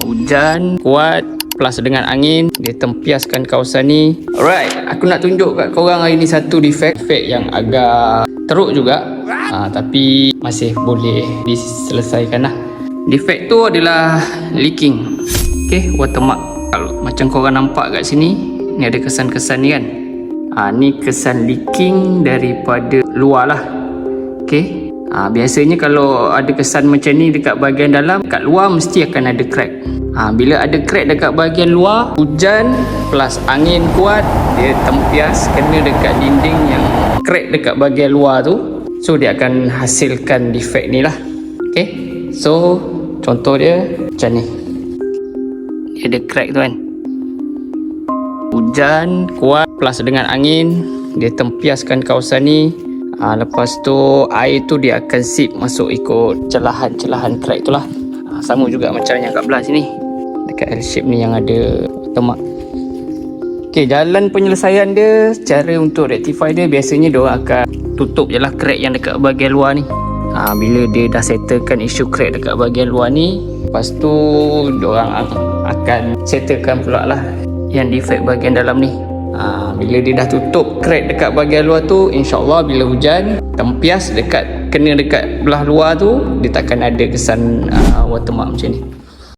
Hujan kuat plus dengan angin, dia tempiaskan kawasan ni. Alright, aku nak tunjuk kat korang hari ni satu defect yang agak teruk juga, tapi masih boleh diselesaikan lah. Defect tu adalah leaking. Okay, watermark. Kalau macam korang nampak kat sini, ni ada kesan-kesan ni kan. Ni kesan leaking daripada luar lah. Okay, biasanya kalau ada kesan macam ni dekat bahagian dalam, kat luar mesti akan ada crack. Bila ada crack dekat bahagian luar, hujan plus angin kuat, dia tempias kena dekat dinding yang crack dekat bahagian luar tu. So dia akan hasilkan defect ni lah. Okay, so contoh dia macam ni. Dia ada crack tu kan. Hujan kuat plus dengan angin, dia tempiaskan kawasan ni. Lepas tu air tu dia akan sip masuk ikut celahan-celahan crack tu lah. Sama juga macam yang kat belah sini, dekat L shape ni yang ada watermark. Okay, jalan penyelesaian dia, cara untuk rectify dia, biasanya diorang akan tutup je lah crack yang dekat bahagian luar ni. Bila dia dah settlekan isu crack dekat bahagian luar ni, lepas tu diorang akan settlekan pula lah yang defect bahagian dalam ni. Bila dia dah tutup crack dekat bahagian luar tu, insyaAllah bila hujan tempias kena dekat belah luar tu, dia takkan ada kesan watermark macam ni.